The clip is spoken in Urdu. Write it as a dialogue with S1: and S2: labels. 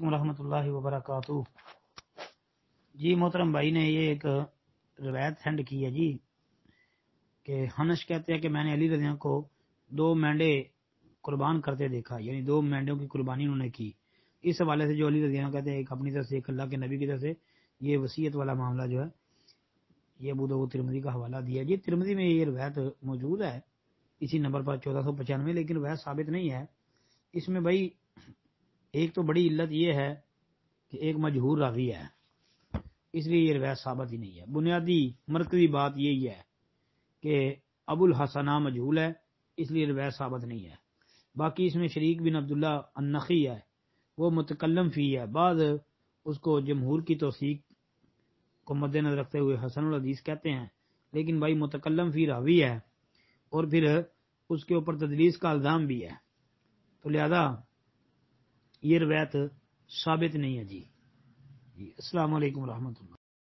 S1: ورحمۃ اللہ وبرکاتہ۔ جی محترم بھائی نے یہ ایک روایت سینڈ کی ہے جی کہ ہنش کہتے ہیں کہ میں نے علی رضی اللہ کو 2 مینڈے قربان کرتے دیکھا، یعنی 2 مینڈوں کی قربانی انہوں نے کی۔ اس حوالے سے جو علی رضی اللہ کہتے ہیں ایک اپنی طرف سے ایک اللہ کے نبی کی طرف سے یہ وصیت والا معاملہ جو ہے یہ ابو داؤد ترمذی کا حوالہ دیا جی۔ ترمذی میں یہ روایت موجود ہے اسی نمبر پر 1495، لیکن روایت ثابت نہیں ہے۔ اس میں بھائی ایک تو بڑی علت یہ ہے کہ ایک مجہور راوی ہے، اس لیے یہ روایت ثابت ہی نہیں ہے۔ بنیادی مرکزی بات یہی ہے کہ ابو الحسنہ مجہول ہے، اس لیے روایت ثابت نہیں ہے۔ باقی اس میں شریک بن عبداللہ النخعی ہے، وہ متکلم فی ہے، بعض اس کو جمہور کی توثیق کو مد نظر رکھتے ہوئے حسن الحدیث کہتے ہیں، لیکن بھائی متکلم فی راوی ہے اور پھر اس کے اوپر تدلیس کا الزام بھی ہے، تو لہذا یہ روایت ثابت نہیں ہے جی۔ السلام علیکم ورحمۃ اللہ۔